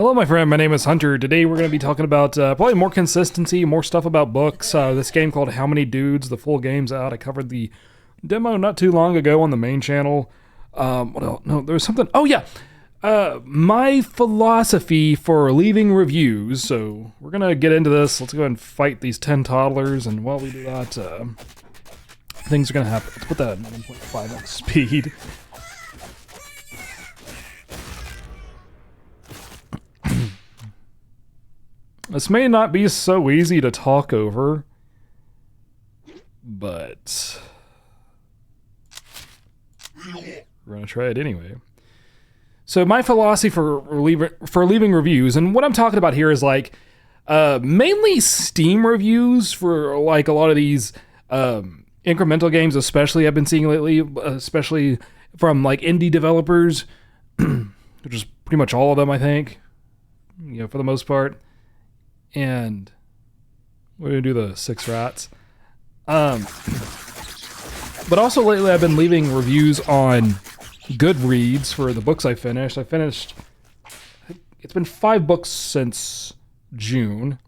Hello, my friend. My name is Hunter. Today we're going to be talking about probably more consistency, more stuff about books. This game called How Many Dudes? The full game's out. I covered the demo not too long ago on the main channel. What else? No, there was something. Oh, yeah. My philosophy for leaving reviews. So we're going to get into this. Let's go ahead and fight these 10 toddlers. And while we do that, things are going to happen. Let's put that at 1.5x speed. This may not be so easy to talk over, but we're gonna try it anyway. So my philosophy for leaving reviews, and what I'm talking about here is like mainly Steam reviews for like a lot of these incremental games, especially I've been seeing lately, especially from like indie developers, which is pretty much all of them, I think, for the most part. And we're gonna do the 6 rats. But also lately I've been leaving reviews on Goodreads for the books I finished. It's been 5 books since June.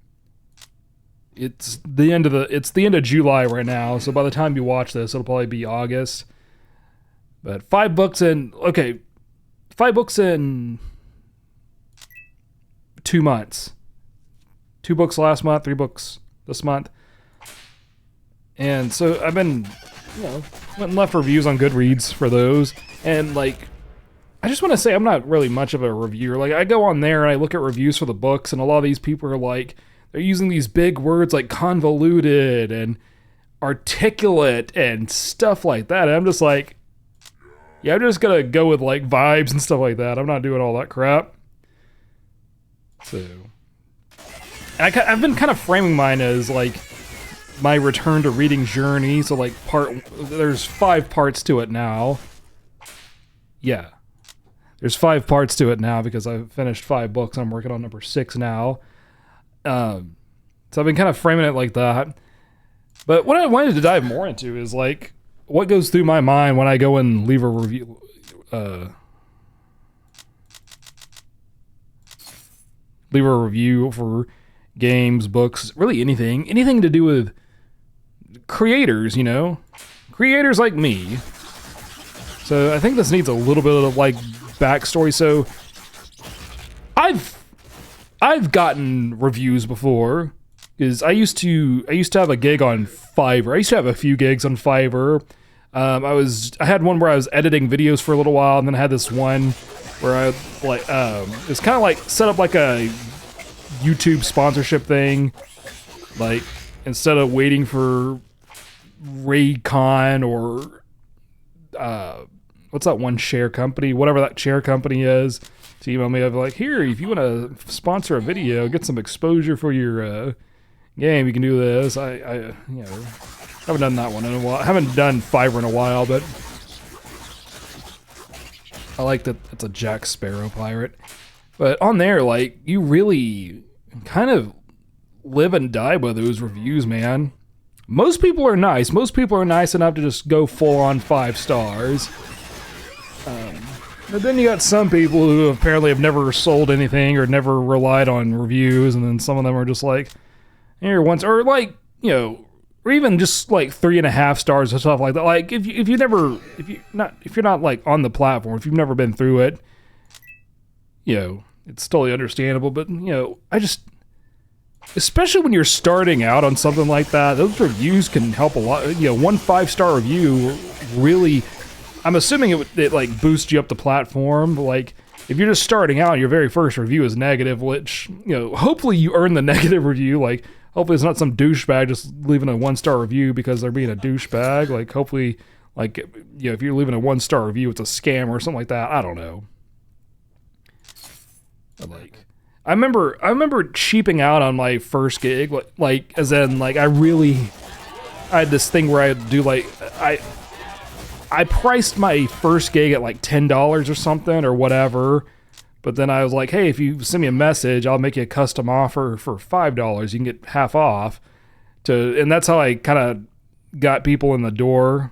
It's the end of July right now, so by the time you watch this, it'll probably be August. But 5 books in 2 months. 2 books last month, 3 books this month. And so I've been, went and left reviews on Goodreads for those. And like, I just want to say I'm not really much of a reviewer. Like, I go on there and I look at reviews for the books, and a lot of these people are like, they're using these big words like convoluted and articulate and stuff like that. And I'm just like, yeah, I'm just gonna go with like vibes and stuff like that. I'm not doing all that crap. So I've been kind of framing mine as like my return to reading journey. So like there's 5 parts to it now. Yeah, there's 5 parts to it now because I've finished 5 books. I'm working on number 6 now. So I've been kind of framing it like that. But what I wanted to dive more into is like what goes through my mind when I go and leave a review. Leave a review for games, books, really anything to do with creators, creators like me. So I think this needs a little bit of like backstory. So I've gotten reviews before because I used to have a gig on Fiverr. I used to have a few gigs on Fiverr. I had one where I was editing videos for a little while, and then I had this one where I like it's kind of like set up like a YouTube sponsorship thing. Like, instead of waiting for Raycon or what's that one share company, whatever that share company is, to email me, I'd be like, here, if you want to sponsor a video, get some exposure for your game, you can do this. I haven't done that one in a while. I haven't done Fiverr in a while, but I like that it's a Jack Sparrow pirate. But on there, like, you really kind of live and die by those reviews, man. Most people are nice. Most people are nice enough to just go full on 5 stars. But then you got some people who apparently have never sold anything or never relied on reviews, and then some of them are just like, here once, or like, or even just like 3.5 stars or stuff like that. Like, if you're not like on the platform, if you've never been through it, it's totally understandable. But I just, especially when you're starting out on something like that, those reviews can help a lot. 1 5-star review really, I'm assuming it like boosts you up the platform. But like, if you're just starting out, your very first review is negative, which hopefully you earn the negative review. Like, hopefully it's not some douchebag just leaving a 1-star review because they're being a douchebag. Like, hopefully, like, if you're leaving a 1-star review, it's a scam or something like that. I don't know. But like, I remember cheaping out on my first gig, like as in like I had this thing where I'd do like I priced my first gig at like $10 or something or whatever, but then I was like, hey, if you send me a message, I'll make you a custom offer for $5. You can get half off. And that's how I kind of got people in the door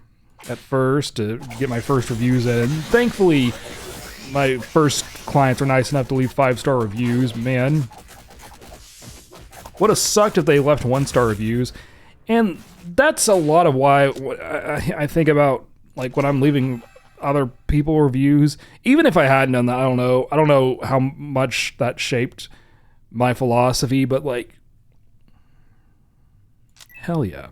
at first to get my first reviews in. And thankfully, my first clients were nice enough to leave 5-star reviews. Man, would have sucked if they left 1-star reviews. And that's a lot of why I think about, like, when I'm leaving other people reviews. Even if I hadn't done that, I don't know how much that shaped my philosophy, but, like, hell yeah.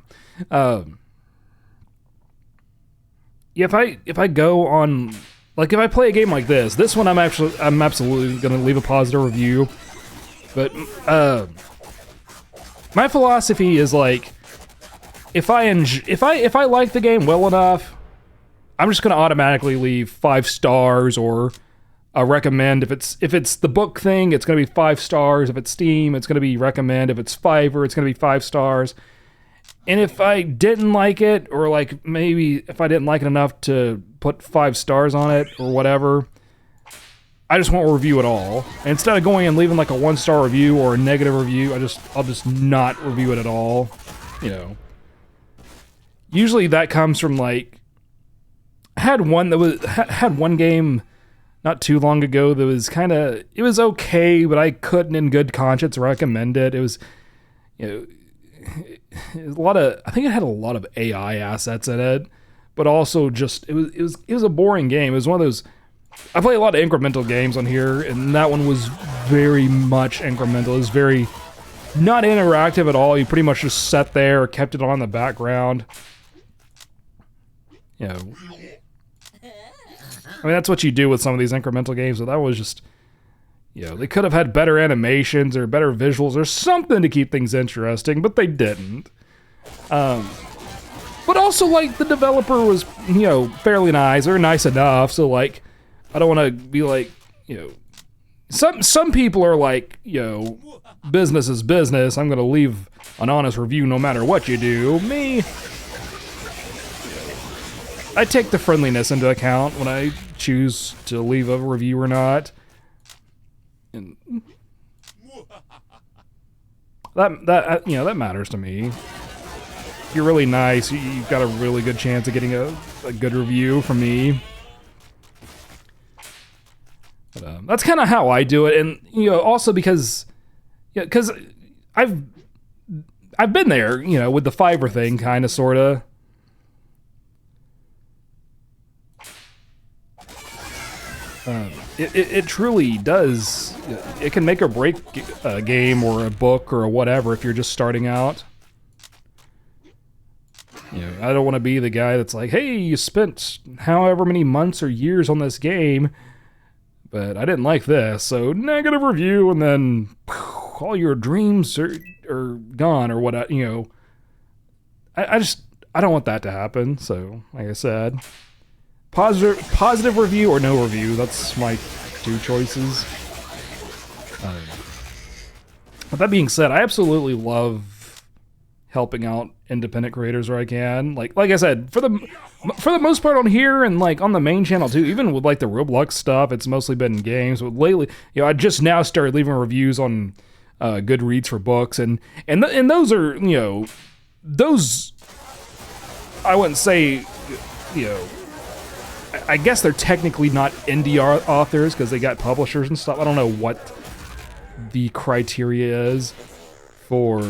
If I go on, like, if I play a game like this one, I'm absolutely gonna leave a positive review. But my philosophy is, like, if I like the game well enough, I'm just gonna automatically leave 5 stars or a recommend. If it's the book thing, it's gonna be 5 stars. If it's Steam, it's gonna be recommend. If it's Fiverr, it's gonna be 5 stars. And if I didn't like it, or, like, maybe if I didn't like it enough to put 5 stars on it or whatever, I just won't review it all. And instead of going and leaving, like, a 1-star review or a negative review, I'll just not review it at all. You know. Usually that comes from, like, I had one game not too long ago that was it was okay, but I couldn't in good conscience recommend it. It was, you know, I think it had a lot of AI assets in it, but also just it was a boring game. It was one of those. I play a lot of incremental games on here, and that one was very much incremental. It was very not interactive at all. You pretty much just sat there or kept it on in the background. You know, I mean, that's what you do with some of these incremental games, but that was just, you know, they could have had better animations or better visuals or something to keep things interesting, but they didn't. But also, like, the developer was, you know, fairly nice, or nice enough, so, like, I don't want to be like, you know, some people are like, you know, business is business, I'm going to leave an honest review no matter what you do. Me, I take the friendliness into account when I choose to leave a review or not. And that you know, that matters to me. If you're really nice, you've got a really good chance of getting a good review from me. But, that's kind of how I do it, and, you know, also because I've been there, you know, with the Fiverr thing, kind of, sorta. It truly does. It can make or break a game or a book or whatever if you're just starting out. You know, I don't want to be the guy that's like, hey, you spent however many months or years on this game, but I didn't like this, so negative review, and then all your dreams are gone or what, you know. I don't want that to happen, so like I said, positive review or no review, that's my 2 choices. But that being said, I absolutely love helping out independent creators where I can. Like I said, for the most part on here and, like, on the main channel too, even with, like, the Roblox stuff, it's mostly been games. But lately, you know, I just now started leaving reviews on Goodreads for books, and those are, you know, those, I wouldn't say, you know, I guess they're technically not indie authors because they got publishers and stuff. I don't know what the criteria is for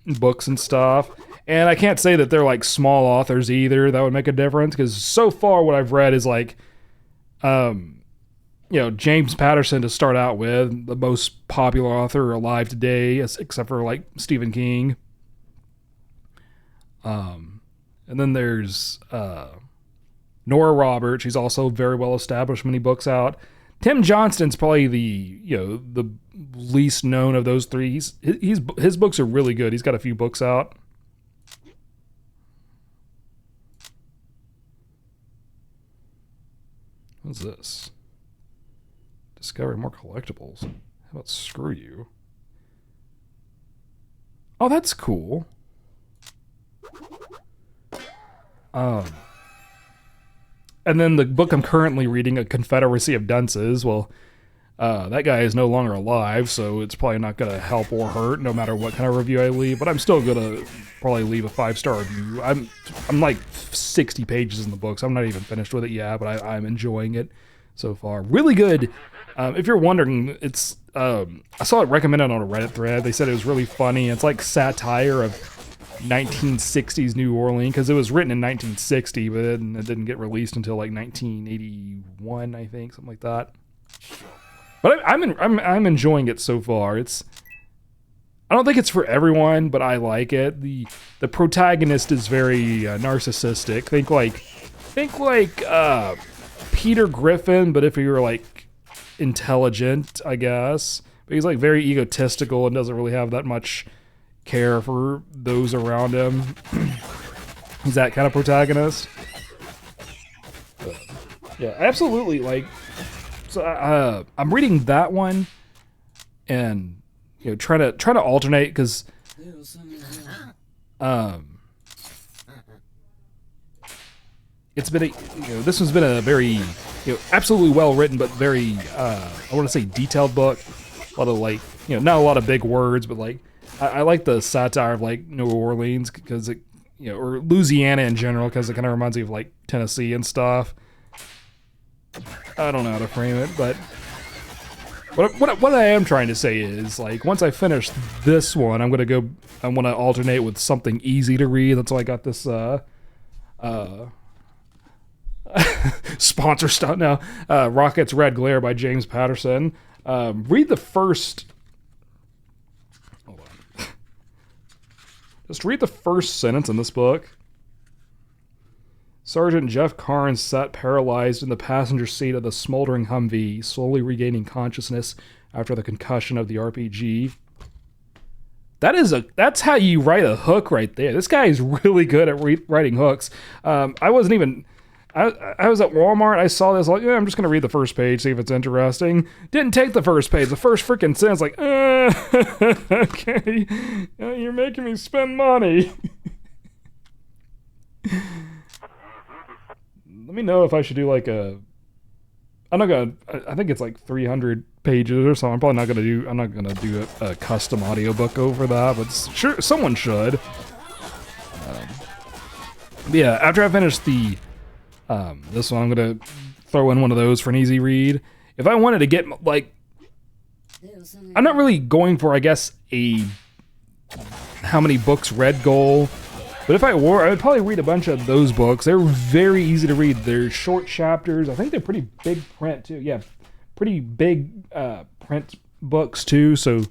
books and stuff. And I can't say that they're, like, small authors either. That would make a difference, because so far what I've read is, like, you know, James Patterson to start out with, the most popular author alive today, except for, like, Stephen King. And then there's Nora Roberts. She's also very well established, many books out. Tim Johnston's probably the least known of those 3. His books are really good. He's got a few books out. What's this? Discover more collectibles. How about Screw You? Oh, that's cool. And then the book I'm currently reading, A Confederacy of Dunces, well, that guy is no longer alive, so it's probably not going to help or hurt no matter what kind of review I leave, but I'm still going to probably leave a 5-star review. I'm like 60 pages in the book, so I'm not even finished with it yet, but I'm enjoying it. so far. Really good. If you're wondering, it's I saw it recommended on a Reddit thread. They said it was really funny. It's like satire of 1960s New Orleans because it was written in 1960, but it didn't get released until like 1981, I think, something like that. But I'm enjoying it so far. I don't think it's for everyone, but I like it. The protagonist is very narcissistic. Think like Peter Griffin, but if he were like intelligent, I guess. But he's like very egotistical and doesn't really have that much care for those around him. He's that kind of protagonist. But, yeah, absolutely. Like, so I'm reading that one, and trying to alternate because it's been this one's been a very absolutely well written but very I want to say detailed book. A lot of like not a lot of big words, but like I like the satire of like New Orleans because it or Louisiana in general because it kind of reminds me of like Tennessee and stuff. I don't know how to frame it, but what I am trying to say is, like, once I finish this one, I want to alternate with something easy to read. That's why I got this sponsor stuff now. Rocket's Red Glare by James Patterson. Read the first. Hold on. Just read the first sentence in this book. Sergeant Jeff Carnes sat paralyzed in the passenger seat of the smoldering Humvee, slowly regaining consciousness after the concussion of the RPG. That's how you write a hook right there. This guy is really good at writing hooks. I wasn't even... I was at Walmart, I saw this, like, I'm just going to read the first page, see if it's interesting. Didn't take the first page. The first freaking sentence, like, okay, you're making me spend money. Let me know if I should do like I think it's like 300 pages or so. I'm not gonna do a custom audiobook over that, but sure, someone should. Yeah, after I finish the this one, I'm gonna throw in one of those for an easy read. If I wanted to get like, I'm not really going for, I guess, a how many books read goal. But if I were, I would probably read a bunch of those books. They're very easy to read. They're short chapters. I think they're pretty big print too. Yeah, pretty big print books too. So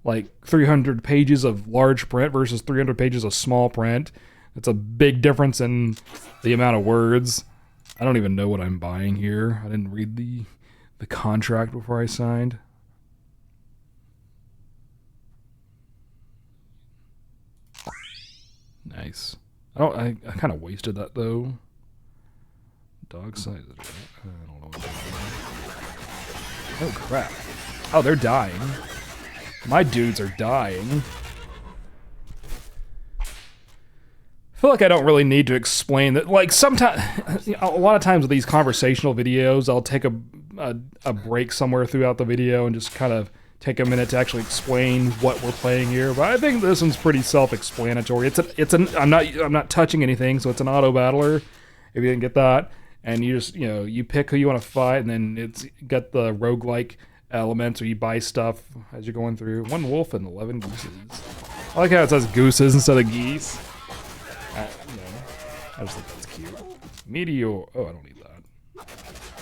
like 300 pages of large print versus 300 pages of small print. It's a big difference in the amount of words. I don't even know what I'm buying here. I didn't read the contract before I signed. Nice. I kind of wasted that though. Dog size. I don't know what oh crap. Oh, they're dying. My dudes are dying. I feel like I don't really need to explain that. Like sometimes, a lot of times with these conversational videos, I'll take a break somewhere throughout the video and just kind of take a minute to actually explain what we're playing here, but I think this one's pretty self-explanatory. I'm not touching anything, so it's an auto battler. If you didn't get that, and you just you pick who you want to fight, and then it's got the roguelike elements, or you buy stuff as you're going through. 1 wolf and 11 gooses. I like how it says gooses instead of geese. I just think that's cute. Meteor. Oh, I don't need that.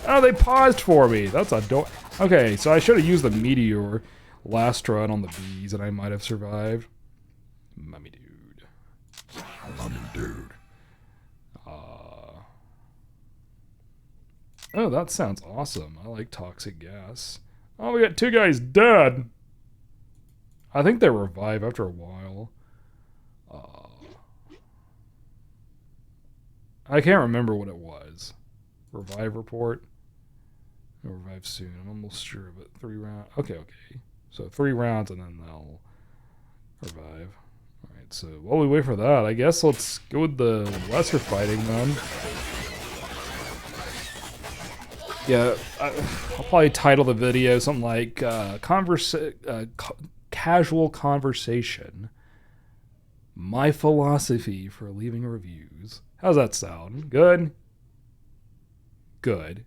Oh, they paused for me. That's adorable. Okay, so I should have used the Meteor last run on the bees, and I might have survived. Mummy dude. Mummy dude. Oh, that sounds awesome. I like toxic gas. Oh, we got 2 guys dead. I think they revive after a while. I can't remember what it was. Revive report. They'll revive soon. I'm almost sure of it. 3 rounds. Okay. So 3 rounds and then they'll revive. Alright, so while we wait for that, I guess let's go with the lesser fighting then. Yeah, I'll probably title the video something like Casual Conversation. My philosophy for leaving reviews. How's that sound? Good? Good.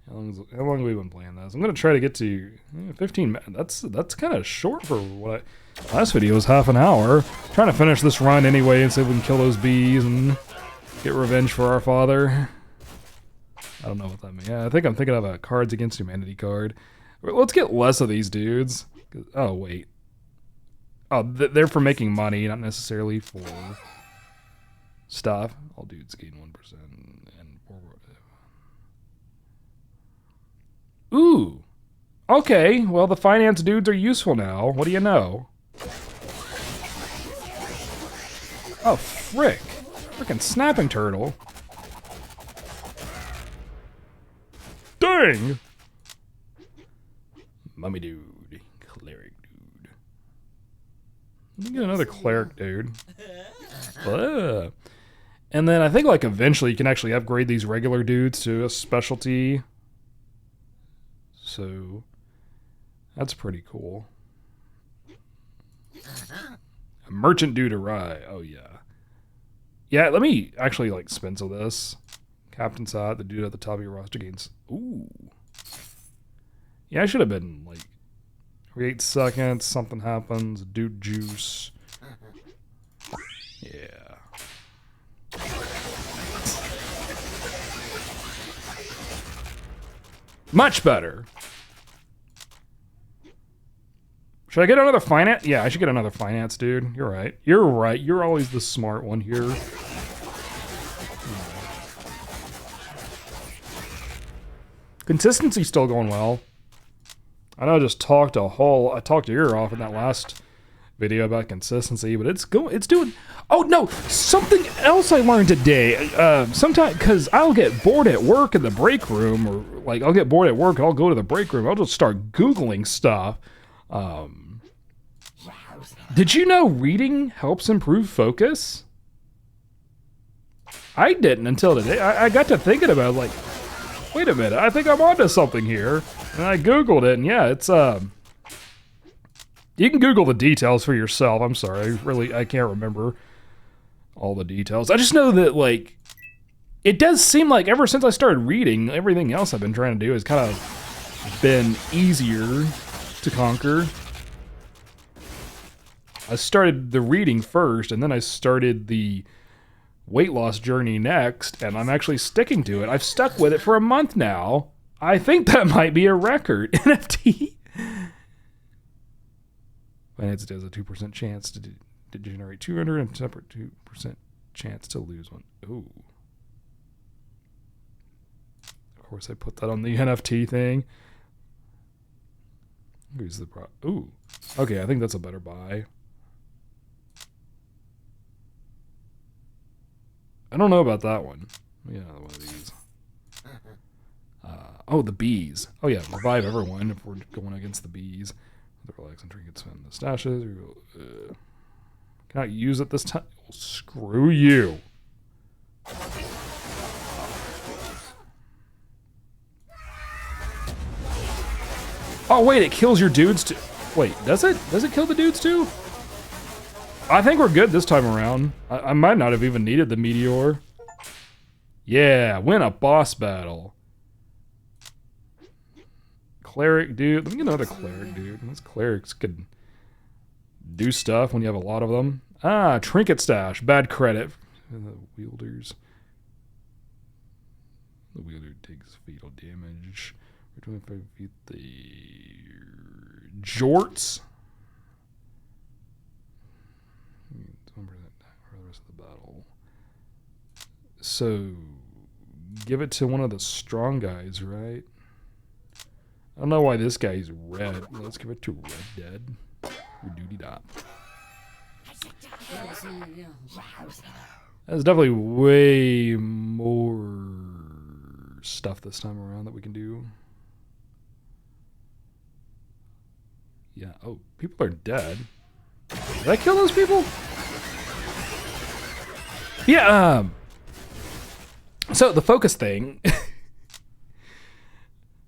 How long have we been playing this? I'm gonna try to get to 15 minutes. That's kind of short for what last video was half an hour. Trying to finish this run anyway and see if we can kill those bees and get revenge for our father. I don't know what that means. Yeah, I think I'm thinking of a Cards Against Humanity card. Let's get less of these dudes. Oh, wait. Oh, they're for making money, not necessarily for stuff. All dudes gain 1% and forward. Ooh. Okay, well, the finance dudes are useful now. What do you know? Oh, frick. Frickin' snapping turtle. Dang! Mummy dude. Cleric dude. Let me get another cleric dude. And then I think like eventually you can actually upgrade these regular dudes to a specialty. So that's pretty cool. A merchant dude awry. Oh yeah. Yeah, let me actually like spensel this. Captain side, the dude at the top of your roster gains. Ooh. Yeah, I should have been like every 8 seconds, something happens, dude juice. Yeah. Much better. Should I get another finance? Yeah, I should get another finance, dude. You're right. You're right. You're always the smart one here. Consistency's still going well. I know I just talked your ear off in that last video about consistency, but it's doing. Oh no, something else I learned today. Sometimes, because I'll get bored at work in the break room, or like I'll get bored at work and I'll go to the break room. I'll just start Googling stuff. Did you know reading helps improve focus? I didn't until today. I got to thinking about it, like, wait a minute, I think I'm onto something here. And I Googled it, and yeah, it's, you can Google the details for yourself. I'm sorry, I can't remember all the details. I just know that, like, it does seem like ever since I started reading, everything else I've been trying to do has kind of been easier to conquer. I started the reading first, and then I started the weight loss journey next, and I'm actually sticking to it. I've stuck with it for a month now. I think that might be a record. NFT. Finance has a 2% chance to generate 200 and separate 2% chance to lose one. Ooh. Of course, I put that on the NFT thing. Who's the pro? Ooh. Okay, I think that's a better buy. I don't know about that one. Yeah, one of these. Oh, the bees. Oh yeah, revive everyone if we're going against the bees. The relax and trinkets spend the stashes. Can I use it this time? Well, screw you. Oh wait, it kills your dudes too. Wait, does it? Does it kill the dudes too? I think we're good this time around. I might not have even needed the meteor. Yeah, win a boss battle. Cleric dude. Let me get another cleric dude. Those clerics could do stuff when you have a lot of them. Ah, trinket stash. Bad credit. The wielders. The wielder takes fatal damage. We're 25 feet. The jorts. For the rest of the battle. So, give it to one of the strong guys, right? I don't know why this guy's red. Let's give it to Red Dead. Or Duty Dop. There's definitely way more stuff this time around that we can do. Yeah. Oh, people are dead. Did I kill those people? Yeah, so the focus thing.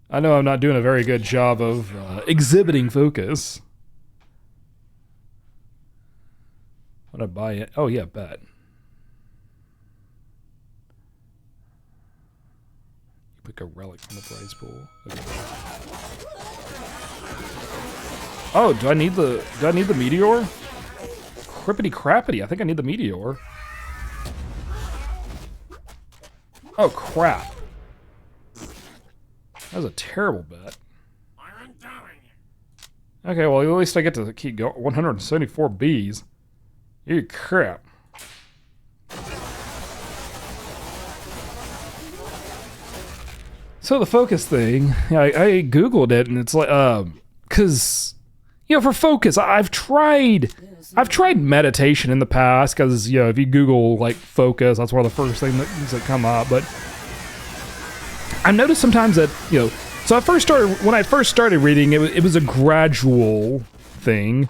I know I'm not doing a very good job of exhibiting focus. Would I buy it? Oh yeah, bet. You Pick a relic from the prize pool. Okay. Oh, do I need the meteor? Crippity crappity, I think I need the meteor. Oh crap. That was a terrible bet. Okay, well at least I get to keep going. 174 bees. You crap. So the focus thing, I googled it and it's like, cause you know, for focus, I've tried meditation in the past because, you know, if you Google like focus, that's one of the first things that come up. But I've noticed sometimes that, you know, so when I first started reading, it was a gradual thing.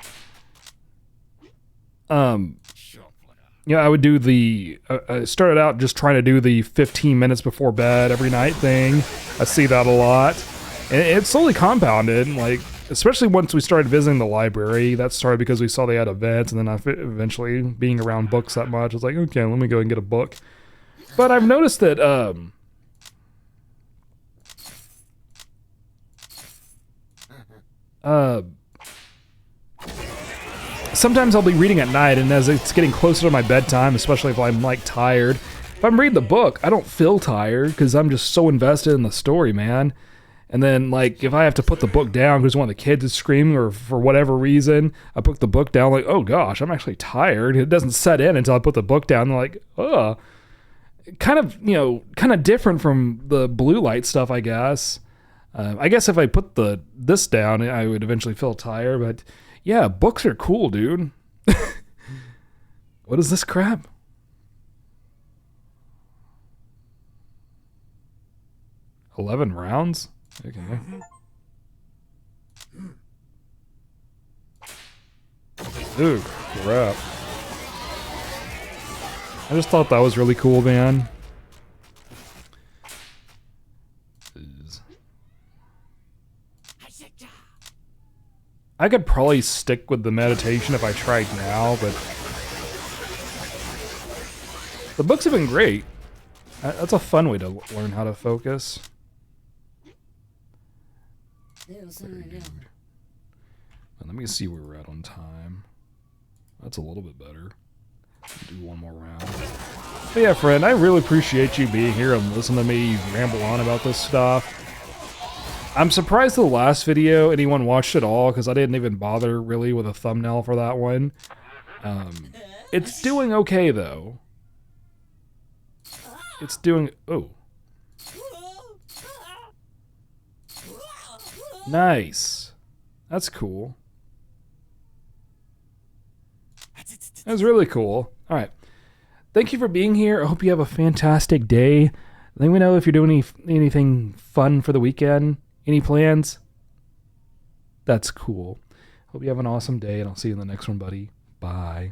You know, I would do I started out just trying to do the 15 minutes before bed every night thing. I see that a lot. And it slowly compounded, like, especially once we started visiting the library. That started because we saw they had events, and then eventually being around books that much, I was like, okay, let me go and get a book. But I've noticed that, sometimes I'll be reading at night, and as it's getting closer to my bedtime, especially if I'm like tired, if I'm reading the book, I don't feel tired because I'm just so invested in the story, man. And then, like, if I have to put the book down because one of the kids is screaming or for whatever reason, I put the book down, like, oh gosh, I'm actually tired. It doesn't set in until I put the book down. And like, oh, kind of, you know, kind of different from the blue light stuff, I guess. I guess if I put this down, I would eventually feel tired. But yeah, books are cool, dude. What is this crap? $11 rounds? Okay. Ooh, crap. I just thought that was really cool, man. I could probably stick with the meditation if I tried now, but the books have been great. That's a fun way to learn how to focus. Let me see where we're at on time. That's a little bit better. Do one more round. But yeah, friend, I really appreciate you being here and listening to me ramble on about this stuff. I'm surprised the last video anyone watched at all because I didn't even bother really with a thumbnail for that one. It's doing okay though. It's doing... Oh. Nice. That's cool. That's really cool. Alright. Thank you for being here. I hope you have a fantastic day. Let me know if you're doing anything fun for the weekend. Any plans? That's cool. Hope you have an awesome day, and I'll see you in the next one, buddy. Bye.